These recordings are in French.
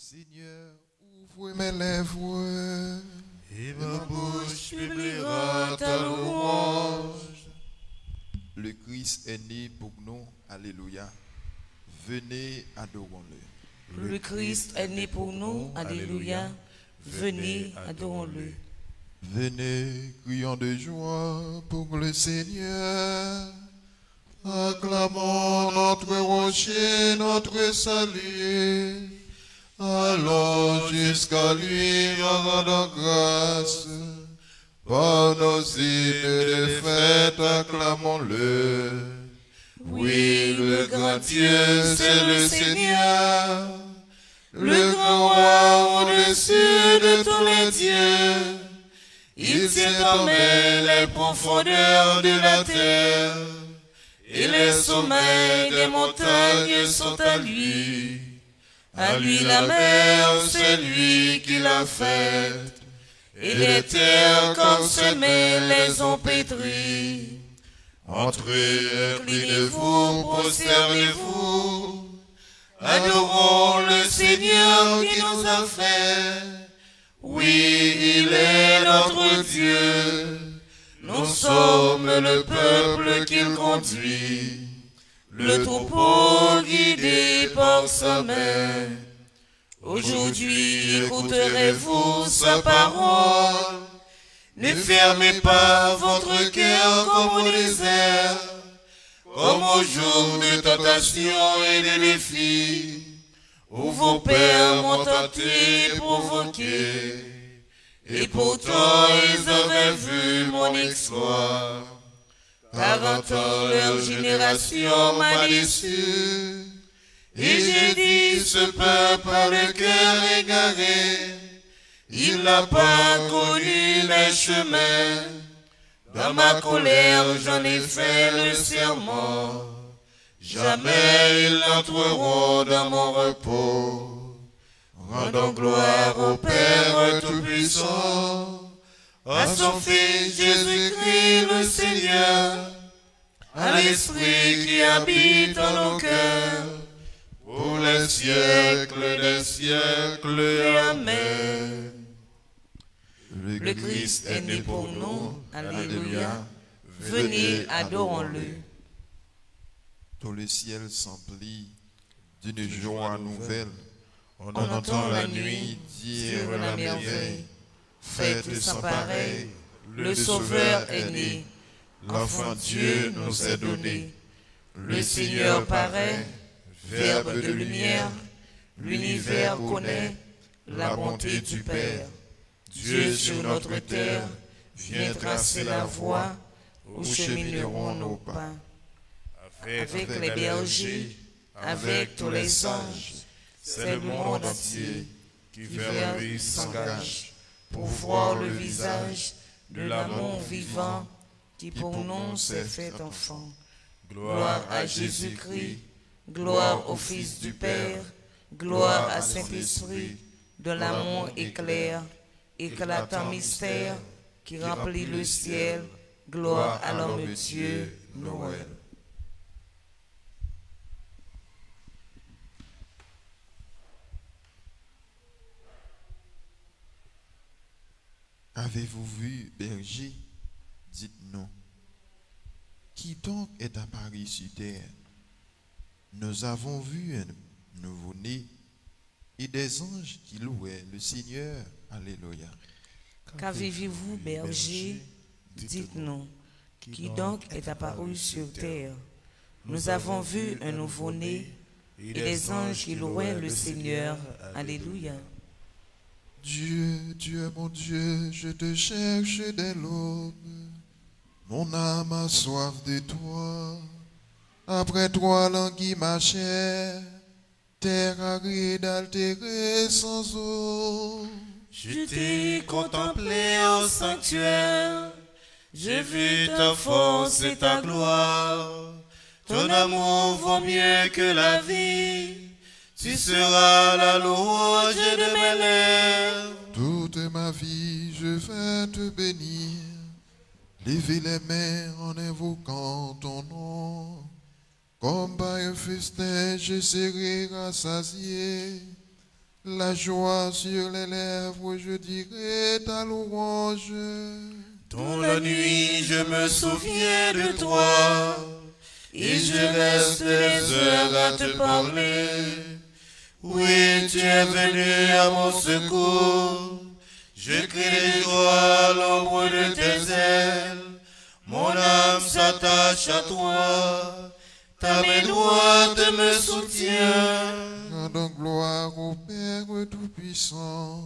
Seigneur, ouvre mes lèvres. Et ma bouche publiera ta louange. Le Christ est né pour nous. Alléluia. Venez, adorons-le. Le Christ est né pour nous. Alléluia. Venez, adorons-le. Venez, crions de joie pour le Seigneur. Acclamons notre rocher, notre salut. Allons jusqu'à lui en rendant grâce. Par nos hymnes de fête, acclamons-le. Oui, le grand Dieu, c'est le Seigneur. Le grand roi au-dessus de tous les dieux. Il tient en main les profondeurs de la terre. Et les sommets des montagnes sont à lui. À lui la mer, c'est lui qui l'a faite. Et les terres comme semées les ont pétries. Entrez, inclinez-vous, prosternez-vous. Adorons le Seigneur qui nous a fait. Oui, il est notre Dieu. Nous sommes le peuple qu'il conduit. Le troupeau guidé par sa main. Aujourd'hui, écouterez-vous sa parole. Ne fermez pas votre cœur comme au désert, comme au jour de tentation et de défi, où vos pères m'ont tenté, provoqué, et pourtant ils avaient vu mon exploit. 40 ans, leur génération m'a déçu, et j'ai dit, ce peuple a le cœur égaré, il n'a pas connu les chemins. Dans ma colère, j'en ai fait le serment. Jamais ils n'entreront dans mon repos. Rendons gloire au Père Tout-Puissant, à son Fils Jésus-Christ le Seigneur, à l'Esprit qui habite en nos cœurs, pour les siècles des siècles. Amen. Le Christ est né pour nous. Alléluia. Venez, adorons-le. Tout le ciel s'emplit d'une joie nouvelle. On entend la nuit dire la merveille. Fête sans pareil, le Sauveur est né. L'enfant Dieu nous est donné. Le Seigneur paraît, Verbe de lumière. L'univers connaît la bonté du Père. Dieu sur notre terre vient tracer la voie où chemineront nos pas. Avec les bergers, avec tous les anges, c'est le monde entier qui vers lui s'engage pour voir le visage de l'amour vivant qui pour nous s'est fait enfant. Gloire à Jésus-Christ, gloire au Fils du Père, gloire à Saint-Esprit, de l'amour éclair, éclatant mystère qui remplit le ciel, gloire à l'homme Dieu, Noël. Avez-vous vu, berger? Dites-nous. Qui donc est apparu sur terre? Nous avons vu un nouveau-né et des anges qui louaient le Seigneur. Alléluia. Qu'avez-vous, berger? Dites-nous. Qui donc est apparu sur terre? Nous avons vu un nouveau-né et des anges qui louaient le Seigneur. Alléluia. Dieu, Dieu, mon Dieu, je te cherche dès l'aube. Mon âme a soif de toi. Après toi, languit ma chair. Terre aride, altérée sans eau. Je t'ai contemplé au sanctuaire. J'ai vu ta force et ta gloire. Ton amour vaut mieux que la vie. Tu seras la louange de mes lèvres. Toute ma vie, je vais te bénir. Levez les mains en invoquant ton nom. Comme par un festin, je serai rassasié. La joie sur les lèvres, je dirai ta louange. Dans la nuit, je me souviens de toi, et je reste des heures à te parler. Oui, tu es venu à mon secours. Je crie de joie à l'ombre de tes ailes. Mon âme s'attache à toi. Ta main droite me soutient. Rendons gloire au Père Tout-Puissant,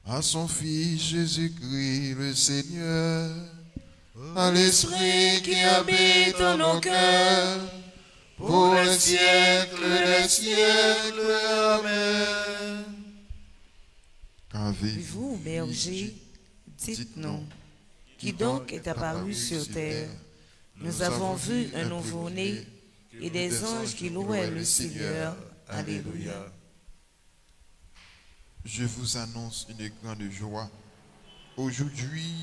à son Fils Jésus-Christ le Seigneur, à l'Esprit qui habite en nos cœurs, pour les siècles des siècles. Amen. Qu'avez-vous, berger, dites-nous, qui donc est apparu sur terre? Nous avons vu un nouveau-né et des anges qui louaient le Seigneur. Alléluia. Je vous annonce une grande joie. Aujourd'hui,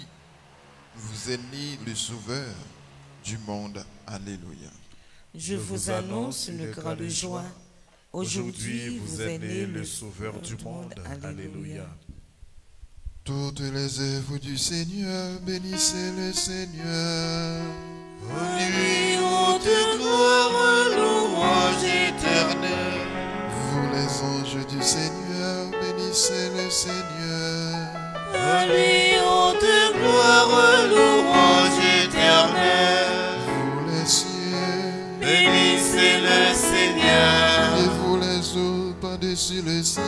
vous est né le Sauveur du monde. Alléluia. Je vous annonce une grande joie. Aujourd'hui, vous est né le Sauveur du monde. Alléluia. Toutes les œuvres du Seigneur, bénissez le Seigneur. En lui, haute gloire, louange éternelle. Vous les anges du Seigneur, bénissez le Seigneur. En lui, haute gloire, louange éternelle. Vous les cieux, Bénissez le Seigneur. et vous les eaux par-dessus le ciel.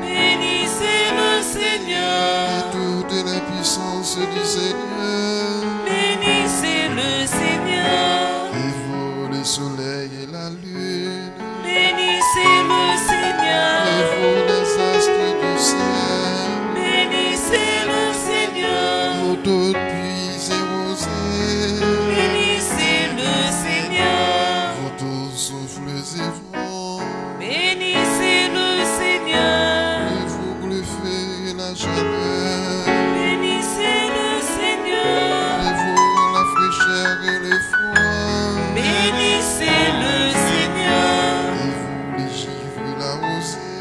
Bénissez le Seigneur. Et toutes les puissances du Seigneur. Bénissez le Seigneur. Et vous, le soleil et la lune. Bénissez le Seigneur. Et vous, les astres du ciel. Bénissez le Seigneur. Vous toutes pluies et rosées. Bénissez le Seigneur. Vous tous souffles et vents. Bénissez le Seigneur. Et vous, le feu et la chaleur. Bénissez le Seigneur. Et vous, la fraîcheur et le froid. Bénissez le Seigneur. Et vous, les givres et la rosée.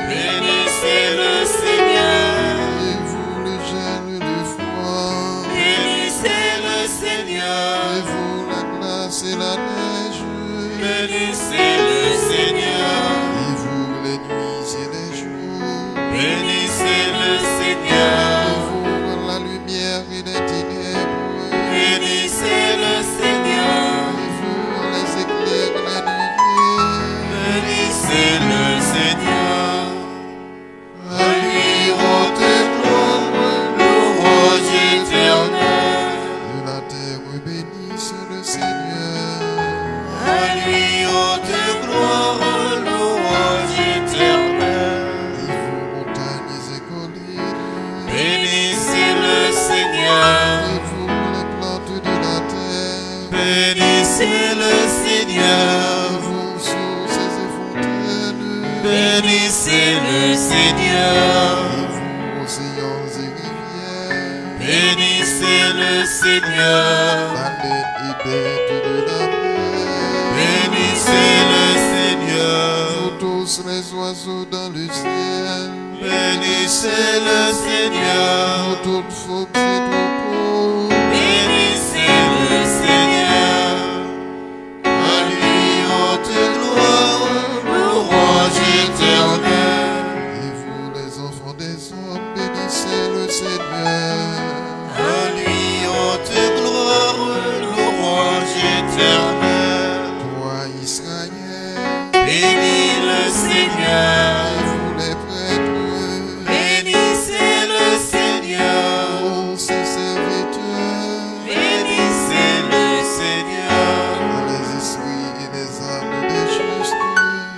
Bénissez le Seigneur. Et vous, le gel et le froid. Bénissez le Seigneur. Et vous, la glace et la neige. Bénissez le Seigneur. Et vous, les nuits et les jours. Bénissez le Seigneur. Et vous, la lumière et les ténèbres. Bénissez le Seigneur. Et vous, les éclairs et la nuée. Bénissez le Seigneur. À lui, haute gloire, Louange éternelle. de la terre bénisse le Seigneur. À lui haute gloire, louange éternelle. Et vous, montagnes et collines. Bénissez le Seigneur. Et vous, les plantes de la terre. Bénissez le Seigneur. Et vous, sources et fontaines. Bénissez le Seigneur. Et vous, océans et rivières. Bénissez le Seigneur. Baleines et bêtes de la mer. Bénissez le Seigneur. Vous tous les oiseaux dans le ciel. Bénissez le Seigneur. Vous toutes fauves et troupeaux. Bénissez le Seigneur. À lui haute gloire, louange éternelle. Et vous les enfants des hommes, bénissez le Seigneur. À lui haute gloire, louange éternelle. Toi Israël, Bénis le Seigneur. et vous les prêtres, Bénissez le Seigneur. ô ses serviteurs, Bénissez le Seigneur. les esprits et les âmes des justes,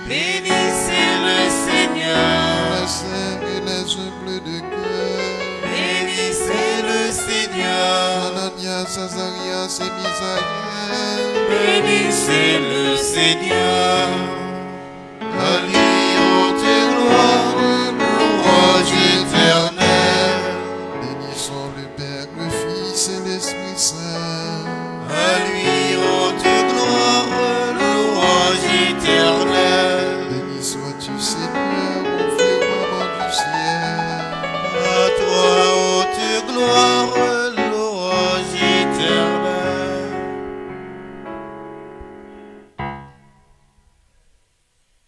Bénissez le Seigneur. les saints et les humbles de cœur, Bénissez le Seigneur. Ananias, Azarias et Misaël. Bénissez le Seigneur. À lui haute gloire, Louange éternelle. bénissons le Père, le Fils et l'Esprit Saint. À lui haute gloire, louange éternelle. Béni sois-tu, Seigneur, mon Dieu,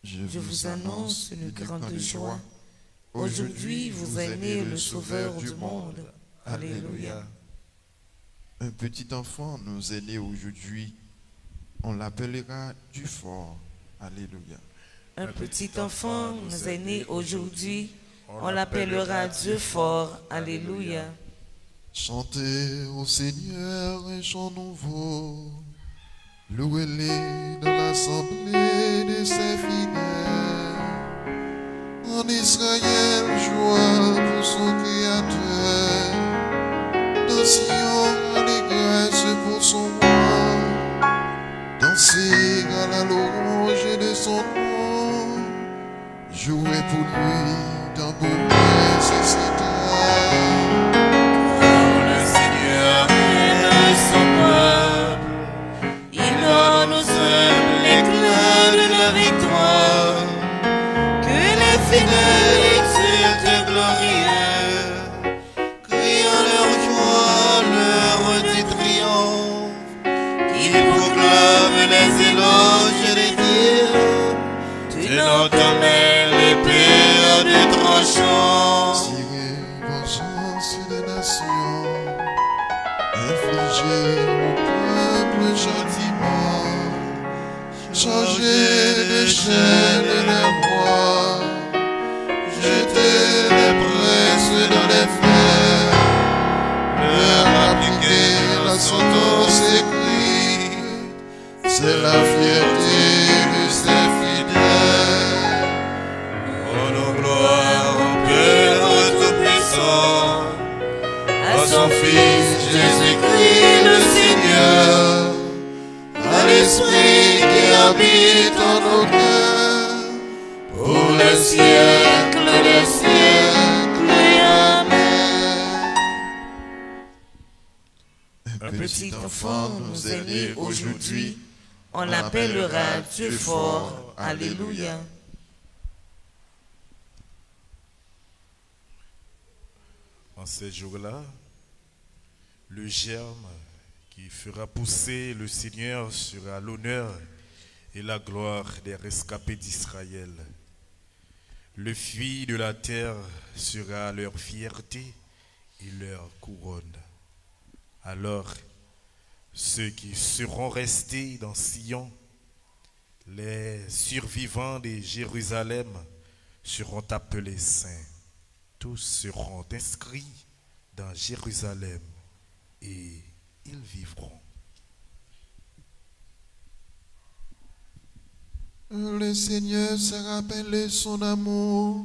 Je vous annonce une grande joie. Aujourd'hui vous est né le Sauveur du monde. Alléluia. Un petit enfant nous est né aujourd'hui. On l'appellera du fort. Alléluia. Un petit enfant nous est né aujourd'hui. On l'appellera Dieu fort. Alléluia. Chantez au Seigneur un chant nouveau. Louez-les dans l'assemblée de ses fidèles. En Israël, joie pour son Créateur. Dans Sion, allégresse pour son roi. Dansez à la louange de son nom. Jouez pour lui, tambourins et cithales. Car le Seigneur aime son peuple. Il donne aux hommes l'éclat de la victoire. Que les fidèles exultent glorieux, criant leur joie, leur du triomphe. Qu'ils proclament les éloges des dieux, tenant en main l'épée de tranchant. Tirez vengeance des nations, infligez au peuple châtiment, changez de chaîne les rois, jetez les princes dans les fers, leur appliquez la sentence écrite, c'est la fierté de ses fidèles. Rendons gloire au Père Tout-Puissant, à son Fils Jésus-Christ le Seigneur, à l'Esprit qui habite en nos cœurs, pour les siècles des siècles. Amen. Un Petit enfant nous est né aujourd'hui. On l'appellera Dieu fort. Alléluia. En ces jours-là, le germe qui fera pousser le Seigneur sera l'honneur et la gloire des rescapés d'Israël. Le fruit de la terre sera leur fierté et leur couronne. Alors, ceux qui seront restés dans Sion, les survivants de Jérusalem, seront appelés saints. Tous seront inscrits dans Jérusalem et ils vivront. Le Seigneur se rappelle son amour.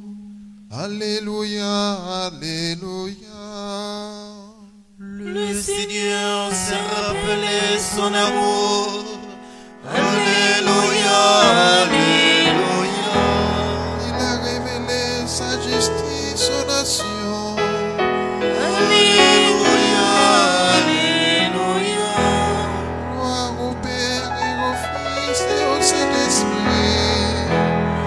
Alléluia, alléluia. Le Seigneur s'est rappelé son amour. Alléluia, alléluia. Il a révélé sa justice aux nations. Alléluia, alléluia. Gloire au Père et au Fils et au Saint-Esprit.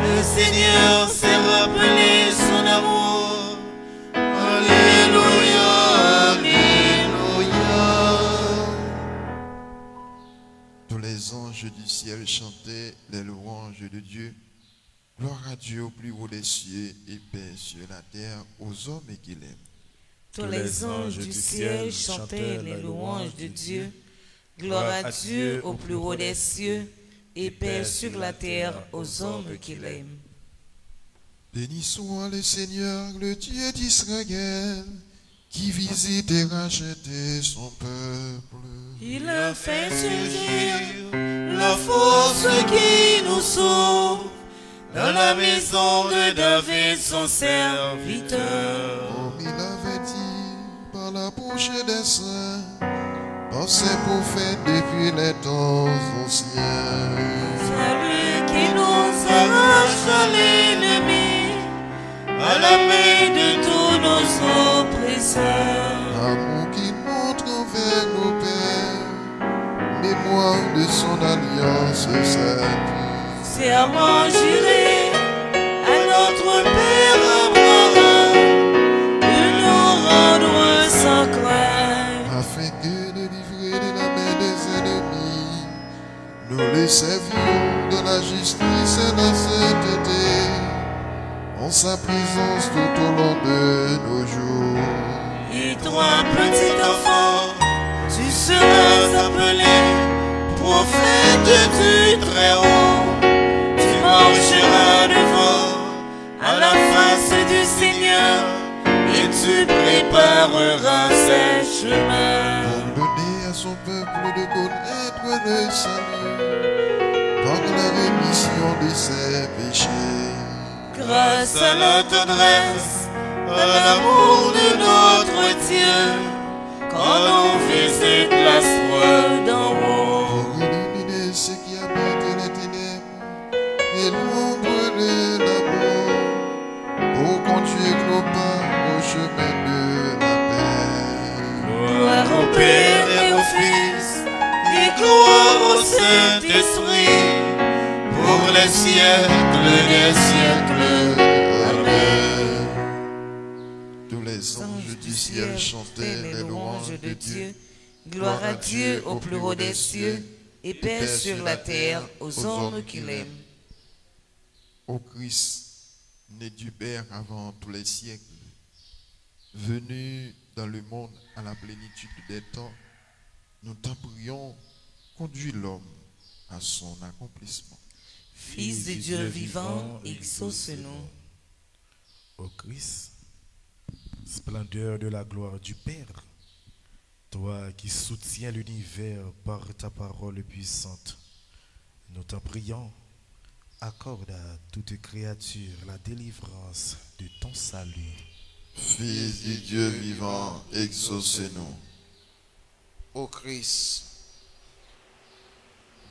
Le Seigneur s'est rappelé son amour. Alléluia, alléluia. Tous les anges du ciel chantaient les louanges de Dieu. Gloire à Dieu au plus haut des cieux et paix sur la terre aux hommes qu'il aime. Tous les anges du ciel chantaient les louanges de Dieu. Gloire à Dieu au plus haut des cieux et paix sur la terre aux hommes qu'il aime. Béni soit le Seigneur, le Dieu d'Israël, qui visite et rachète son peuple. Il a fait surgir la force qui nous sauve dans la maison de David son serviteur. Comme il avait dit par la bouche des saints, par ses prophètes depuis les temps anciens. Celui qui nous arrache à l'ennemi, à la main de tous nos oppresseurs. L'amour qu'il montre envers nos pères, mémoire de son alliance sainte. Serment juré à notre Père Abraham de nous rendre sans crainte, afin que de livrer de la main des ennemis, nous les servions de la justice et de la sainteté en sa présence tout au long de nos jours. Et toi, petit enfant, tu seras appelé prophète du Très-Haut. Tu marcheras devant à la face du Seigneur et tu prépareras ses chemins. Pour donner à son peuple de connaître le salut par la rémission de ses péchés. Grâce à la tendresse, à l'amour de notre Dieu, quand on visite l'astre d'en haut. Pour illuminer ceux qui habitent les ténèbres et l'ombre de la mort, pour conduire nos pas au chemin de la paix. Gloire au Père et au Fils, et gloire au Saint-Esprit, pour les siècles des siècles. Amen. Tous les anges du ciel chantaient les louanges de Dieu. Gloire à Dieu au plus haut des cieux, et paix sur la terre aux hommes qu'il aime. Ô Christ, né du Père avant tous les siècles, venu dans le monde à la plénitude des temps, nous t'en prions, conduis l'homme à son accomplissement. Fils de Dieu vivant, exauce-nous. Ô Christ, splendeur de la gloire du Père, toi qui soutiens l'univers par ta parole puissante, nous t'en prions, accorde à toute créature la délivrance de ton salut. Fils du Dieu vivant, exaucez-nous. Ô Christ,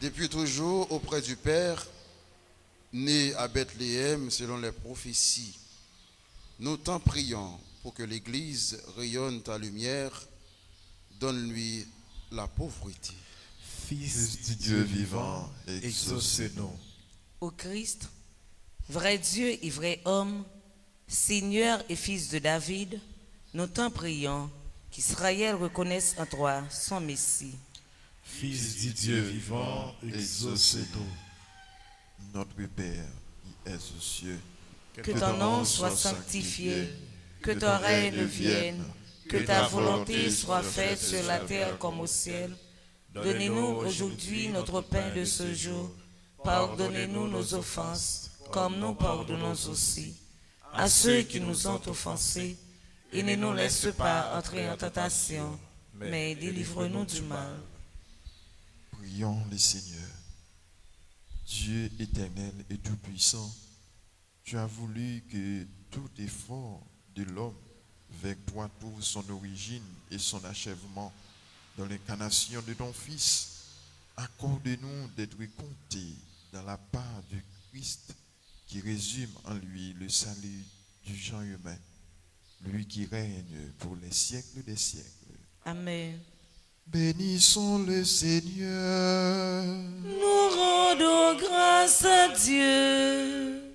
depuis toujours auprès du Père, né à Bethléem selon les prophéties, nous t'en prions pour que l'Église rayonne ta lumière, donne-lui la pauvreté. Fils Du Dieu vivant, exaucez-nous. Ô Christ, vrai Dieu et vrai homme, Seigneur et fils de David, nous t'en prions qu'Israël reconnaisse en toi son Messie. Fils du Dieu vivant, exaucez-nous. Notre Père, qui es aux cieux, Que ton nom soit sanctifié, que ton règne vienne, que ta volonté soit faite sur la terre comme au ciel. Donnez-nous aujourd'hui notre pain de ce jour. Pardonnez-nous nos offenses, comme nous pardonnons aussi à ceux qui nous ont offensés. Et ne nous laisse pas entrer en tentation, mais délivre-nous du mal. prions le Seigneur. Dieu éternel et tout-puissant, tu as voulu que tout effort de l'homme vers toi trouve son origine et son achèvement dans l'incarnation de ton Fils. Accorde-nous d'être comptés dans la part du Christ qui résume en lui le salut du genre humain, lui qui règne pour les siècles des siècles. Amen. Bénissons le Seigneur. Nous rendons grâce à Dieu.